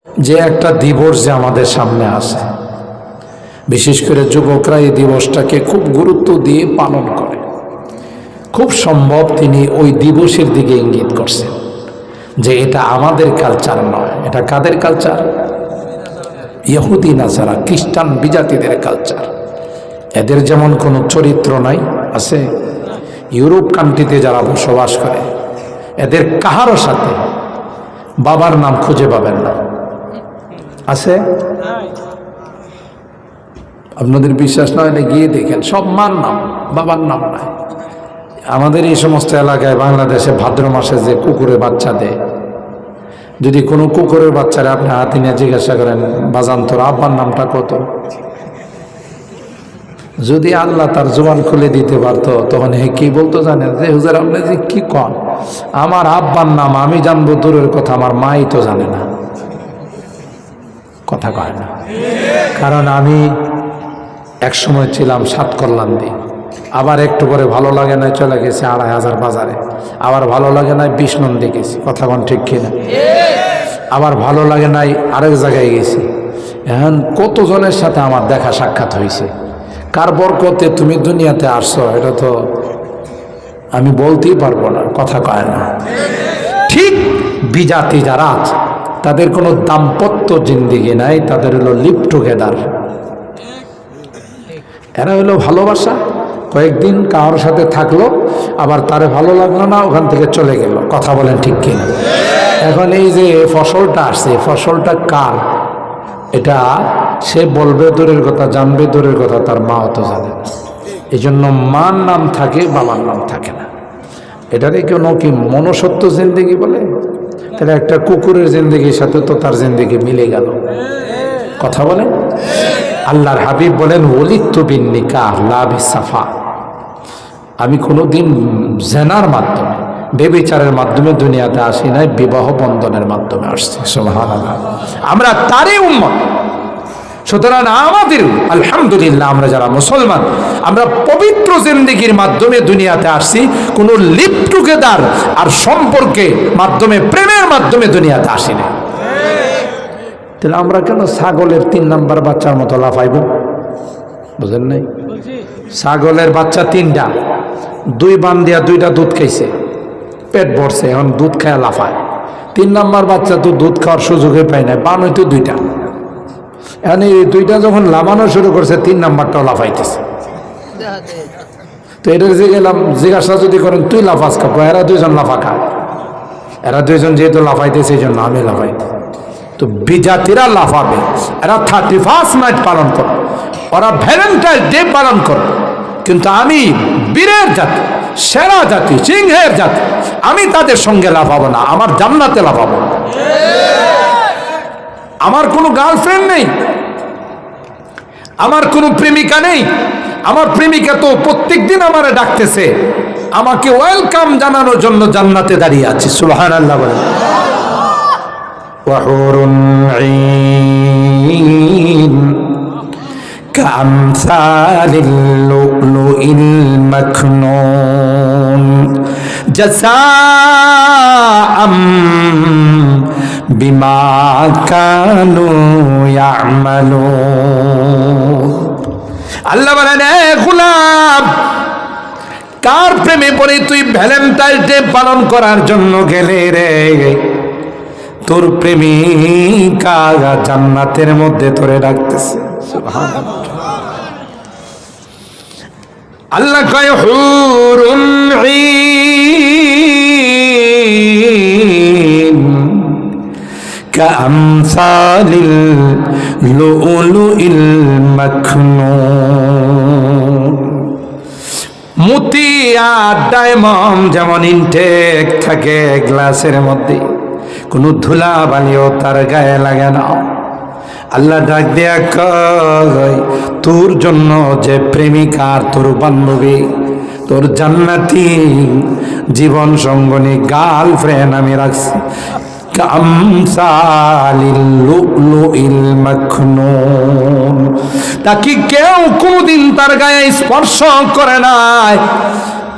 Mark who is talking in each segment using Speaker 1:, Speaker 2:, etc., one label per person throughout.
Speaker 1: যে একটা দিবস যে আমাদের সামনে আসে, বিশেষ করে যুবকরা এই দিবসটাকে খুব গুরুত্ব দিয়ে পালন করে। খুব সম্ভব তিনি ওই দিবসের দিকে ইঙ্গিত করছেন যে এটা আমাদের কালচার নয়। এটা কাদের কালচার? ইহুদি নাসারা, খ্রিস্টান বিজাতিদের কালচার। এদের যেমন কোনো চরিত্র নাই, আছে? ইউরোপ কান্ট্রিতে যারা বসবাস করে এদের কাহারও সাথে বাবার নাম খুঁজে পাবেন না, আছে? আপনাদের বিশ্বাস না হলে গিয়ে দেখেন, সব মার নাম, বাবার নাম নাই। আমাদের এই সমস্ত এলাকায় বাংলাদেশে ভাদ্র মাসে যে কুকুরের বাচ্চা দেয়, যদি কোনো কুকুরের বাচ্চারা আপনি হাতে নিয়ে জিজ্ঞাসা করেন, বাজান তোর আব্বার নামটা কত, যদি আল্লাহ তার জোয়ান খুলে দিতে পারতো তখন হে কি বলতো জানেন? যে হুজুর আপনি যে কি কন, আমার আব্বার নাম আমি জানবো দূরের কথা, আমার মাই তো জানে না। কথা কয় না, কারণ আমি এক সময় ছিলাম সাতকল্যাণী, আবার একটু পরে ভালো লাগে না চলে গেছে ২৫০০ বাজারে, আবার ভালো লাগে না ২০ নন্দী গেছি। কথা কোন ঠিক কিনা? আবার ভালো লাগে নাই আরেক জায়গায় গেছি। এখন কতজনের সাথে আমার দেখা সাক্ষাৎ হয়েছে, কার বরকতে তুমি দুনিয়াতে আসছো এটা তো আমি বলতেই পারবো না। কথা কয় না। ঠিক বিজাতি যারা আছে তাদের কোনো দাম্পত্য জিন্দিগি নাই, তাদের হলো লিভ টুগেদার। এরা হলো ভালোবাসা, কয়েকদিন কারোর সাথে থাকলো, আবার তারে ভালো লাগলো না, ওখান থেকে চলে গেল। কথা বলেন ঠিক কিনা? এখন এই যে ফসলটা আসছে, ফসলটা কার এটা সে বলবে দূরের কথা, জানবে দূরের কথা, তার মাও তো জানে। এই জন্য মার নাম থাকে, বাবার নাম থাকে না। এটারে কেউ কি মনুষ্যত্ব জিন্দেগি বলে? তাহলে একটা কুকুরের জিন্দেগির সাথে তো তার জিন্দেগি মিলে গেল। কথা বলেন। আল্লাহর হাবিব বলেন, ওলিদতু বিন নিকাহ লা বিসাফা, আমি কোনোদিন জেনার মাধ্যমে, বেবিচারের মাধ্যমে দুনিয়াতে আসি নাই, বিবাহ বন্ধনের মাধ্যমে আসছি। সুবহানাল্লাহ। আমরা তারই উম্মত। সুতরাং আমাদের আলহামদুলিল্লাহ, আমরা যারা মুসলমান, আমরা পবিত্র জিন্দেগির মাধ্যমে দুনিয়াতে আসছি, কোনো লিভ টুগেদার আর সম্পর্কে মাধ্যমে, প্রেমের মাধ্যমে দুনিয়াতে আসি না। তাহলে আমরা কেন ছাগলের ৩ নাম্বার বাচ্চার মতো লাফাইব? বুঝেন নাই? ছাগলের বাচ্চা ৩টা, 2 বান দিয়া 2টা দুধ খাইছে, পেট ভরছে, এখন দুধ খায় লাফায়। 3 নাম্বার বাচ্চা তো দুধ খাওয়ার সুযোগে পায় না, বান হইতো 2টা। এখন এই 2টা যখন লাফানো শুরু করছে, 3 নাম্বারটাও লাফাইতেছে। তো এটার যে গেলাম জিজ্ঞাসা যদি করেন তুই লাফাস খাবো, এরা 2জন লাফা খায়, এরা 2জন যেহেতু লাফাইতেছে এই জন্য আমি লাফাই। তো বিজাতিরা লাফাবে, এরা 31 নাইট পালন করে, ওরা ভ্যালেন্টাইন ডে পালন করে, কিন্তু আমি বীরের জাতি, সেরা জাতি, সিংহের জাতি, আমি তাদের সঙ্গে লাফাবো না, আমার জান্নাতে লাফাবো। আমার কোনো গার্লফ্রেন্ড নেই, আমার কোনো প্রেমিকা নেই, আমার প্রেমিকা তো প্রত্যেক দিন আমারে ডাকতেছে, আমাকে ওয়েলকাম জানানোর জন্য জান্নাতে দাঁড়িয়ে আছে। সুবহানাল্লাহ বলেন। ওয়াহুরুন ঈন কামসালিল লুলুইল মাকনুন জাযাআম বিমা কানু ইয়ামালুন। আল্লাহ বলেন, এ গোলাম, কার প্রেমে পড়ে তুই ভ্যালেন্টাইন ডে পালন করার জন্য গেলে রে? তোর প্রেমিকা জান্নাতের মধ্যে তোরে ডাকতেছে। আল্লাহ কয়, হুরুন ঈন কামসালিল লুলুইল মাকনুন। মতি আর ডায়মন্ড যেমন ইনটেক থাকে গ্লাসের মধ্যে, কোনো ধুলা বালিও তার গায়ে লাগে না। আল্লাহ ডাক দেয়া কয়, তোর জন্য যে প্রেমিকা, তোর বান্ধবী, তোর জান্নাতি জীবন সঙ্গনী গার্লফ্রেন্ড আমি রাখছি, কামসালিল লুলুইল মাকনুন। তাকে কেউ কোনোদিন তার গায়ে স্পর্শ করে নাই,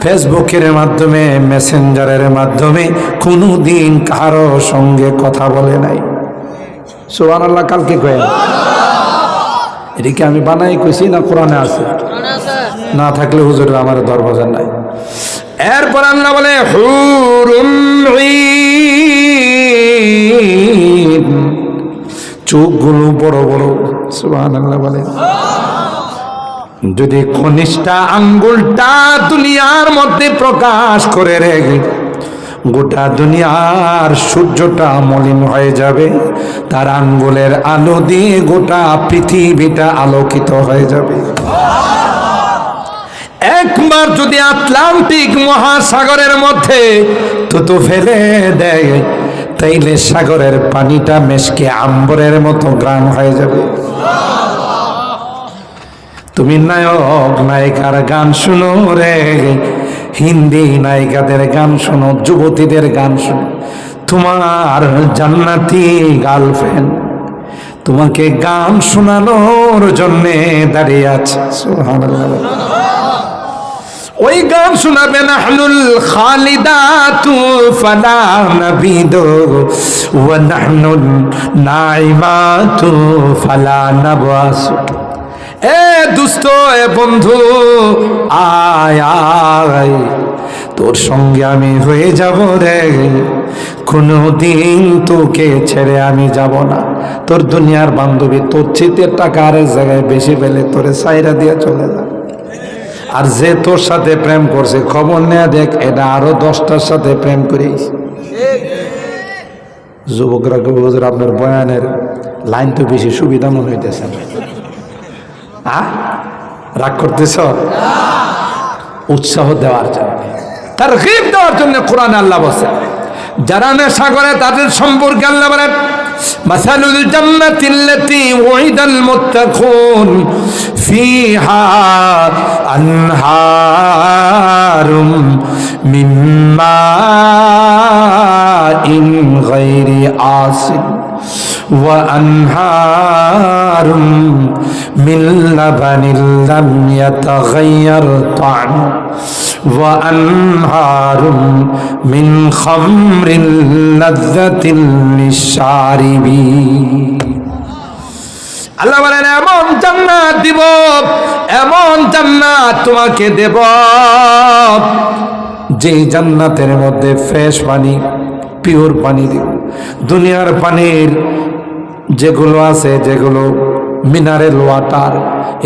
Speaker 1: ফেসবুকের মাধ্যমে, মেসেঞ্জারের মাধ্যমে কোনোদিন কারো সঙ্গে কথা বলে নাই। সুবহানাল্লাহ কালকে কয়ে এদিকে আমি বানাই কইছি না কোরআনে আছে? না থাকলে হুজুরের আমার দরবাজা নাই। এরপর আল্লাহ বলে হুরুন ঈন, চোখগুলো বড় বড়। সুবহানাল্লাহ বলে যদি কনিষ্ঠা আঙ্গুলটা দুনিয়ার মধ্যে প্রকাশ করে রেখে গোটা দুনিয়ার সূর্যটা মলিন হয়ে যাবে, তার আঙ্গুলের আলো দিয়ে গোটা পৃথিবীটা আলোকিত হয়ে যাবে। একবার যদি আটলান্টিক মহাসাগরের মধ্যে থুতু ফেলে দেয়, তাইলে সাগরের পানিটা মেশকে আম্বরের মতো গ্রাম হয়ে যাবে। তুমি নায়ক নায়িকার গান শুনো রে, হিন্দি নায়িকাদের গান শোনো, যুবতীদের গান শোনো, তোমার জান্নাতি গার্লফ্রেন্ড তোমাকে গান শোনানোর জন্য দাঁড়িয়ে আছে। সুবহানাল্লাহ। ওই গান শোনাবে নাহনুল খালিদাতু ফালা নাবিদু ওয়া নাহনুল নাইমাতু ফালা নাবাসু। এ দুষ্ট এ বন্ধু আয় আয়, তোর সঙ্গে আমি হয়ে যাব রে, কোনদিন তোকে ছেড়ে আমি যাব না। তোর দুনিয়ার বান্ধবী তোর চিতের টাকা আরেক জায়গায় বেশি পেলে তোরে সাইরা দিয়ে চলে যা। আর যে তোর সাথে প্রেম করছে খবর নেয়া দেখ, এটা আরো 10টার সাথে প্রেম করিস। যুবকরা হুজুর আপনার বয়ানের লাইন তো বেশি সুবিধা মনে হইতেছে। রাগ করতেছ? উৎসাহ দেওয়ার জন্য, তারগীব দেওয়ার জন্য কোরআনে আল্লাহ বলেন যারা নেশা করে তাদের সম্পর্কে আল্লাহ বলেন মাসালুল জান্নাতিল্লাতী ওয়াইদাল মুত্তাকুন ফিহা আনহারুম মিন মাইন গায়রি আসিন ওয়া আনহারুম মিন লাবানিল লাম ইয়াতাগায়্যার তা'মু ওয়া আনহারুম মিন খামরিন লাযযাতিন লিশারিবিন। আল্লাহ বলেন এমন জান্নাত দিব, এমন জান্নাত তোমাকে দেব, যে জান্নাতের মধ্যে ফ্রেশ পানি, পিওর পানি দিব। দুনিয়ার পানির যেগুলো আছে, যেগুলো মিনারেল ওয়াটার,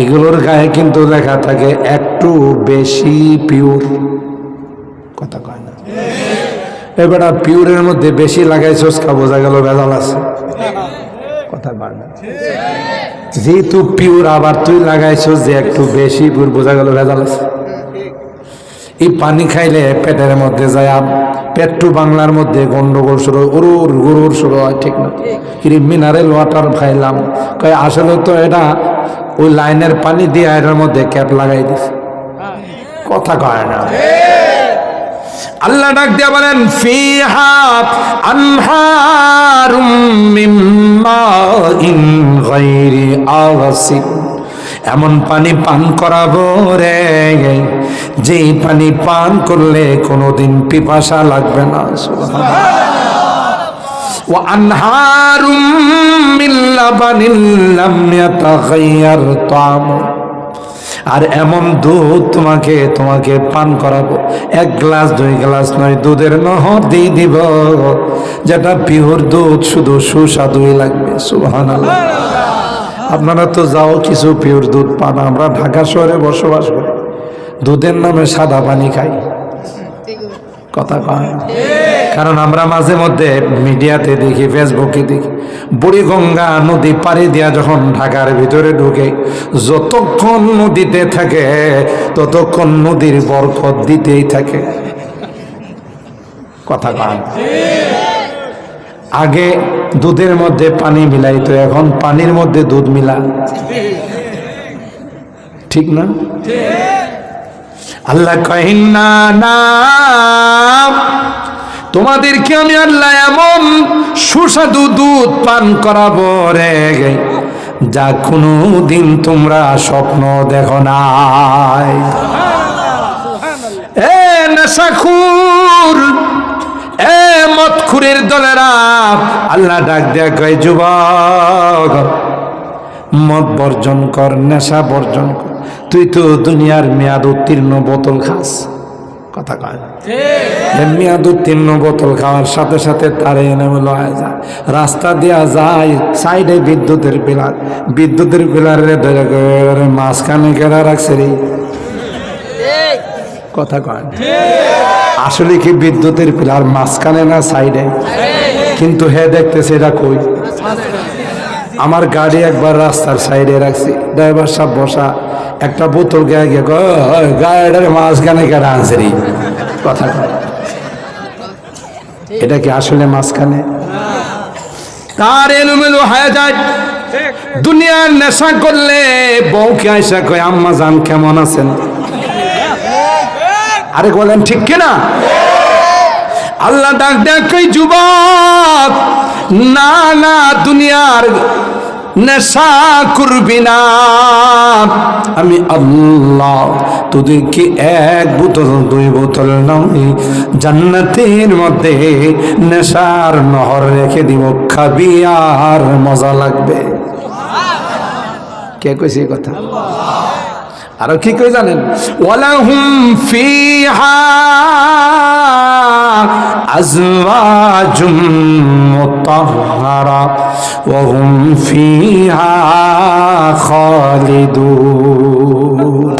Speaker 1: এগুলোর গায়ে কিন্তু লেখা থাকে একটু বেশি পিওর। কথা কয় না? এবার পিওরের মধ্যে বেশি লাগাইছস কা বোঝা গেল ভেজাল আছে। কথা কয় না? যেহেতু পিওর আবার তুই লাগাইছস যে একটু বেশি পিওর, বোঝা গেল ভেজাল আছে। এই পানি খাইলে পেটের মধ্যে যায়, পেট্টু বাংলার মধ্যে গন্ডগোল শুরু, উরুর গুরুর শুরু হয়। ঠিক না? কিন্তু মিনারেল ওয়াটার খাইলাম, কয় আসলে তো এটা ওই লাইনের পানি দিয়ে এটার মধ্যে ক্যাপ লাগাই দিছে। কথা কয় না? আল্লাহ ডাক দিয়া বলেন ফিহা আনহারুম মিন মাইন গায়রি আসিন, এমন পানি পান করাবো রে, যেই পানি পান করলে কোনোদিন পিপাসা লাগবে না। সুবহানাল্লাহ। ওয়া আনহারুম মিন লাবানিল লাম ইয়াতাগায়্যার তা'মু, আর এমন দুধ তোমাকে পান করাবো, 1 গ্লাস 2 গ্লাস নয়, দুধের নহর দিয়ে দিব, যেটা পিওর দুধ, শুধু সুস্বাদুই লাগবে। সুবহানাল্লাহ। আপনারা তো যাও কিছু পিওর দুধ পান, আমরা ঢাকা শহরে বসবাস করি, দুধের নামে সাদা পানি খাই। কথা কয়? কারণ আমরা মাঝে মধ্যে মিডিয়াতে দেখি, ফেসবুকে দেখি, বুড়িগঙ্গা নদী পাড়ি দিয়া যখন ঢাকার ভিতরে ঢুকে, যতক্ষণ নদীতে থাকে ততক্ষণ নদীর বরকত দিতেই থাকে। কথা কয়? আগে দুধের মধ্যে পানি মিলাইতো, এখন পানির মধ্যে দুধ মিলা। ঠিক না? আল্লাহ কহেন না না, তোমাদেরকে আমি আল্লাহ এমন সুস্বাদু দুধ পান করাবো রে, যা কোনোদিন তোমরা স্বপ্ন দেখো নাই। এ নেশাখোর, এ মদখুরের দলেরা, আল্লাহ ডাক দেয়া কয় যুবক মদ বর্জন কর, নেশা বর্জন কর। তুই তো দুনিয়ার মেয়াদ উত্তীর্ণ বোতল খাস, কথা কয় মেয়াদ উত্তীর্ণ বোতল খাওয়ার সাথে সাথে তারে এনে লয়ে যায়, রাস্তা দেয়া যায় সাইডে বিদ্যুতের পিলার, বিদ্যুতের পিলারে ধরে মাঝখানে কেনা রাখছে রে, কথা কয় আসলে কি বিদ্যুতের পিলার মাঝখানে না সাইডে? কিন্তু হে দেখতেছে এটা কই? আমার গাড়ি একবার রাস্তার সাইডে রাখছি, ড্রাইভার সাহেব বসা, একটা বোতল গায়ে গিয়ে গাড়িটার মাঝখানে কেনা আনছে রে, কথা কয় এটা কি আসলে মাঝখানে? তার এলোমেলো হয়ে যায়। দুনিয়ার নেশা করলে বউকে আইসা কয় আম্মা জান কেমন আছেন? আরে বলেন ঠিক কিনা? আল্লাহ ডাক ডাক কই যুবক না না, দুনিয়ার নেশা করবি না, আমি আল্লাহ তোদেরকে এক বোতল দুই বোতল নয়, জান্নাতের মধ্যে নেশার নহর রেখে দিব, খাবি আর মজা লাগবে। কে কইছে এই কথা? আরো কি কই জানেন? ওয়ালাহুম ফিহা আজওয়াজুম মুতাহহারা ওয়া হুম ফিহা খালিদুন।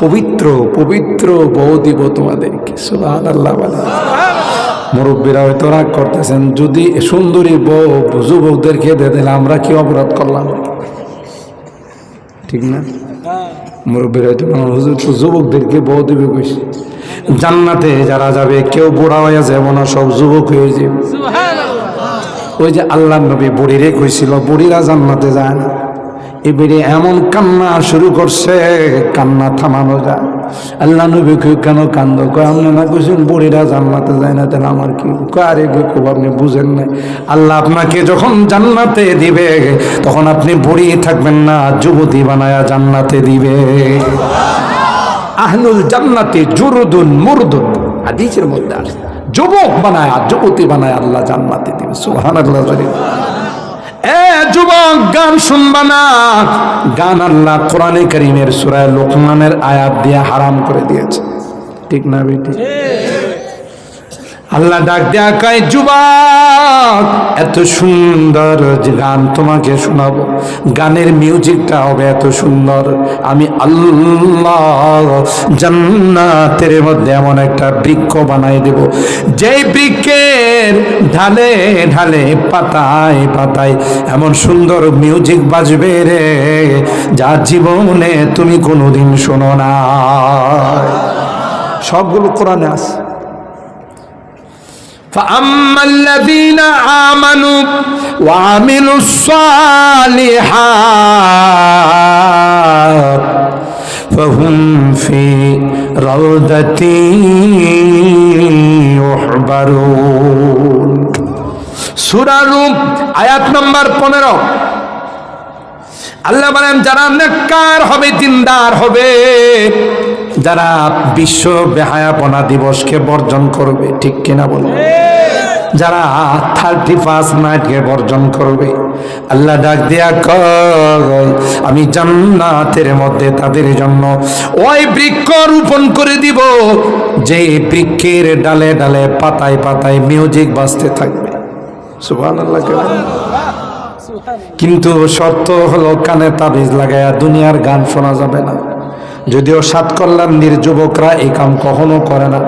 Speaker 1: পবিত্র পবিত্র বউ দিব তোমাদেরকে, সুবহানাল্লাহ। মুরব্বীরা হয়তো রাগ করতেছেন, যদি সুন্দরী বউ যুবকদেরকে দিয়ে দিলে আমরা কি অপরাধ করলাম? ঠিক না? মুরব্বীরা হয়তো হুজুর তো যুবকদেরকে বউ দিবে কইছে, জান্নাতে যারা যাবে কেউ বুড়া হয়ে যাবে না, সব যুবক হয়ে যাবে। ওই যে আল্লাহ নবী বুড়িরে কইছিল বুড়িরা জান্নাতে যায় না, এবারে এমন কান্না শুরু করছে, কান্না থামানো যায়। আল্লাহ নবী কেন কান্দ? কয় আপনি না কইছেন বুড়িরা জান্নাতে যায় না, তাহলে আমার কি? আরে বেকুব, আপনি বুঝেন না, আল্লাহ আপনাকে যখন জান্নাতে দিবে তখন আপনি বুড়ি থাকবেন না, যুবতী বানায়া জান্নাতে দিবে। আহলুল জান্নাতে জুরুদুন মুরদুন, হাদিসের মধ্যে আছে যুবক বানায়া যুবতী বানায়া আল্লাহ জান্নাতে দিবে। সুবহানাল্লাহ। এ যুবক গান শুনবা না, গান আল্লাহ কোরআনে কারীমের সূরা লোকমানের আয়াত দিয়ে হারাম করে দিয়েছে, ঠিক না বেটি? আল্লাহ ডাক দেয়া কয় যুবক এত সুন্দর গান তোমাকে শোনাবো, গানের মিউজিকটা হবে এত সুন্দর, আমি আল্লাহ জান্নাতের মধ্যে এমন একটা বৃক্ষ বানাই দেব, যেই বৃক্ষের ঢালে ঢালে পাতায় পাতায় এমন সুন্দর মিউজিক বাজবে রে, যা জীবনে তুমি কোনোদিন শোনো না। সবগুলো কোরআনে আছে। فأما الذين آمنوا وعملوا الصالحات فهم في روضة يحبرون। সূরা রূম আয়াত নাম্বার 15। আল্লাহ বলেন যারা নেককার হবে, দিনদার হবে, যারা বিশ্ব বেহায়াপনা দিবসকে বর্জন করবে, ঠিক কিনা বলবে? যারা 31 নাইটকে বর্জন করবে, আল্লাহ ডাক দিয়া কয় আমি জান্নাতের মধ্যে তাদের জন্য ওই বৃক্ষ রোপণ করে দিব, যে বৃক্ষের ডালে ডালে পাতায় পাতায় মিউজিক বাজতে থাকবে। সুবহানাল্লাহ। কিন্তু শর্ত হলো কানে তাবিজ লাগায়া দুনিয়ার গান শোনা যাবে না। যদিও সাত কল্যাণীর যুবকরা এই কাম কখনো করে না।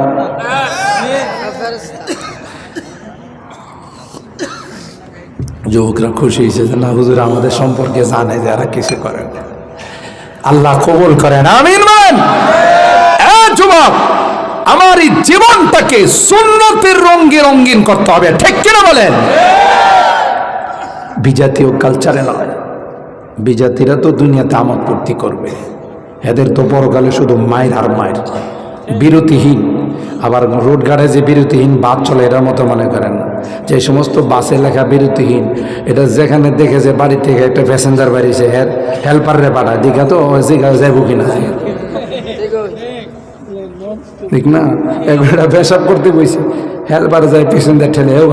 Speaker 1: যুবকরা খুশি হয়েছে যে না হুজুর আমাদের সম্পর্কে জানে, যারা কিছু করে। আল্লাহ কবুল করেন, আমিন বলেন। যুবক আমার এই জীবনটাকে সুন্নতের রঙে রঙিন করতে হবে, ঠিক কিনা বলেন? বিজাতীয় কালচারে নয়। বিজাতিরা তো দুনিয়াতে আমোদ ফুর্তি করবে, এদের তো পরকালে শুধু মায়ের আর মায়ের, বিরতিহীন। আবার রোড গাড়ে যে বিরতিহীন বাস চলে এটার মতো মনে করেন না, যে সমস্ত বাসে লেখা বিরতিহীন, এটা যেখানে দেখে যে বাড়ি থেকে একটা প্যাসেঞ্জার বাড়িছে হেল্পারে পাঠায়, দীঘা তো যাইব কিনা, ঠিক না? একবার পেশাব করতে বসে হেল্পার যাই পিছন দিয়ে ঠেলে, ও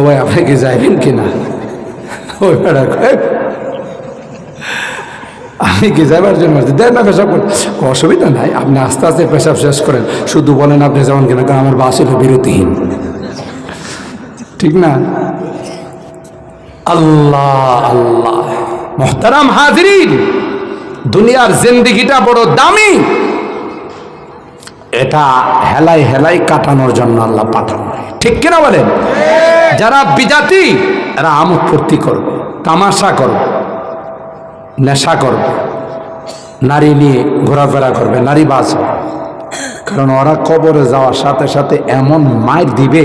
Speaker 1: ভাই আপনি কি যাইবেন কিনা? ওই বেড়া কয় আমি কি যাইবার জন্য দেন না পেশাব করেন, অসুবিধা নাই, আপনি আস্তে আস্তে পেশাব শেষ করেন, শুধু বলেন আপনি যেমন কিনা, কারণ আমার বাস হলো বিরতিহীন, ঠিক না? আল্লাহ আল্লাহ মুহতারাম হাজিরিন, দুনিয়ার জিন্দেগিটা বড় দামি, এটা হেলাই হেলাই কাটানোর জন্য আল্লাহ পাঠানো, ঠিক কিনা বলেন? যারা বিজাতি এরা আমোদ ফুর্তি করবে, তামাশা করবে, নেশা করবে, নারী নিয়ে ঘোরাফেরা করবে, নারী বাজ হবে, কারণ ওরা কবরে যাওয়ার সাথে সাথে এমন মাইর দিবে,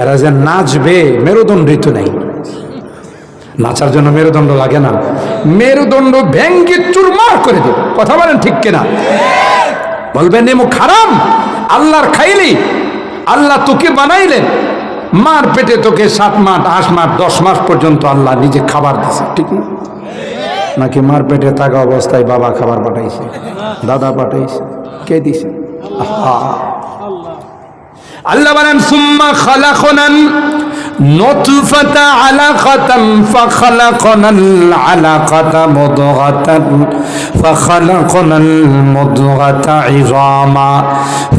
Speaker 1: এরা যে নাচবে, মেরুদণ্ডিত নেই। নাচার জন্য মেরুদণ্ড লাগে না, মেরুদণ্ড ভেঙ্গে চুরমার করে দেবে, কথা বলেন ঠিক কিনা? বলবেন এমন খারাম, আল্লাহর খাইলি, আল্লাহ তোকে বানাইলেন, মার পেটে তোকে 7 মাস 8 মাস 10 মাস পর্যন্ত আল্লাহ নিজে খাবার দিছে, ঠিক না? নাকি মার পেটে থাকা অবস্থায় বাবা খাবার পাঠাইছে, দাদা পাঠাইছে, কে দিছে? আল্লাহ বলেন সুম্মা খালাকনান নুতফাতা আলাকাতান ফাখালাকনাল আলাকাতা মুদগাতান ফাখালাকনাল মুদগাতা ইযামা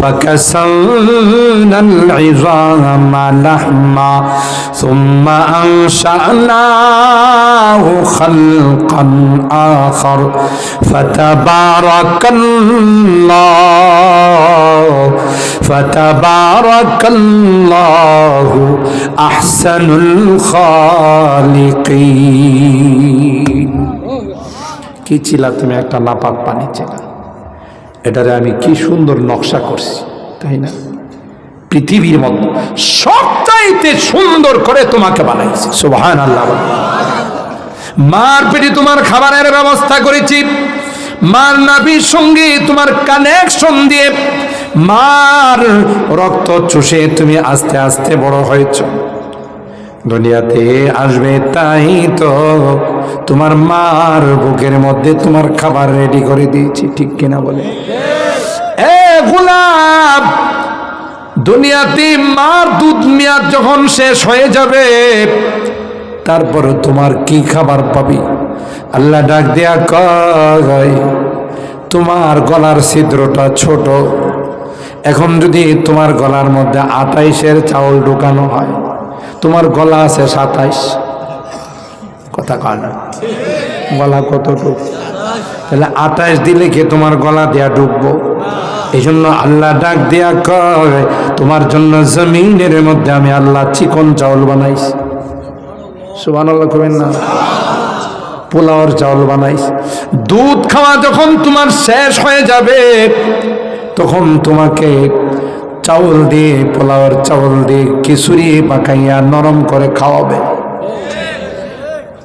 Speaker 1: ফাকাসাওনাল ইযামা লাহমা সুম্মা আনশানাহু খালকান আখার ফাতাবারাকাল্লাহু আহসানুল খালিকিন। কি ছিলা তুমি? একটা নাপাক পানি ছিলা, এটারে আমি কি সুন্দর নকশা করছি, তাই না? পৃথিবীর মধ্যে সবচাইতে সুন্দর করে তোমাকে বানাইছি, সুবহানাল্লাহ। মার পেটে তোমার খাবারের ব্যবস্থা করেছি, মার নাভির সঙ্গে তোমার কানেকশন দিয়ে মার রক্ত চুষে তুমি আস্তে আস্তে বড় হয়েছ, দুনিয়াতে আসবে, তাই তো তোমার মার বুকের মধ্যে তোমার খাবার রেডি করে দিয়েছি, ঠিক কিনা বলে? এ গোলাম, দুনিয়াতে মার দুধ মেয়াদ যখন শেষ হয়ে যাবে, তারপরে তোমার কি খাবার পাবি? আল্লাহ ডাক দেয়া কয়, তোমার গলার ছিদ্রটা ছোট, এখন যদি তোমার গলার মধ্যে 28-এর চাউল ঢুকানো হয়, তোমার গলা আছে 27, কথা কয় না? গলা কতটুকু? তাহলে 28 দিলে কি তোমার গলা দেয়া ঢুকবো? এই জন্য আল্লাহ ডাক দেয়া কয়, তোমার জন্য জমিনের মধ্যে আমি আল্লাহ চিকন চাউল বানাইছি, সুবহানাল্লাহ কবেন না? পোলাওর চাউল বানাইছি। দুধ খাওয়া যখন তোমার শেষ হয়ে যাবে, তখন তোমাকে চাউল দিয়ে, পোলাওর চাউল দিয়ে খিচুড়ি পাকাইয়া নরম করে খাওয়াবে।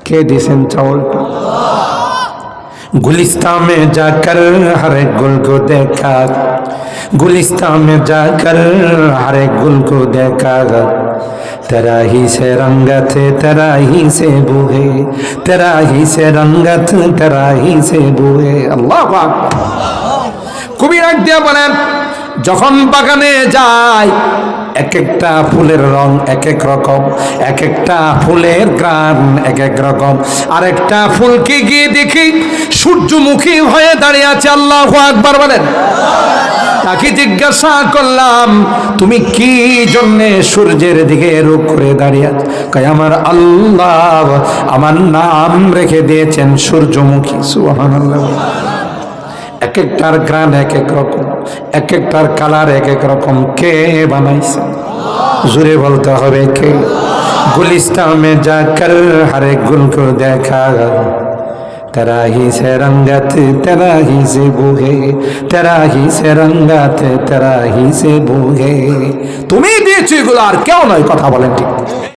Speaker 1: কে দিয়েছেন চাউলটা? गुलिस्तान में जाकर हर एक गुल को देखा, गुलिस्तान में जाकर हर एक गुल को देखा, तेरा ही से रंगत तेरा ही से बूहे, तेरा ही से रंगत तेरा ही से बूहे। अल्लाह पाक कवि राख दिया बोलेन, যখন বাগানে যায়, এক একটা ফুলের রং এক এক রকম, এক একটা ফুলের গ্রান এক এক রকম। আর একটা ফুলকে গিয়ে দেখি সূর্যমুখী হয়ে দাঁড়িয়ে আছে, আল্লাহু আকবার বলেন। তাকে জিজ্ঞাসা করলাম, তুমি কি জন্যে সূর্যের দিকে রুখ করে দাঁড়িয়ে আছো? কয়, আমার আল্লাহ আমার নাম রেখে দিয়েছেন সূর্যমুখী। সুবহানাল্লাহ। এক একটার গ্রান এক এক রকম, এক একটার কালার এক এক রকম। কে বানাইছে? জোরে বলতে হবে কে? गुलिस्तान में जाकर हर एक गुल को देखा, तेरा ही से रंगत तेरा ही से बूहे, तेरा ही से रंगत तेरा ही से बूहे। তুমি দিয়েছো এগুলো, আর কেউ নয়, কথা বলেন ঠিক।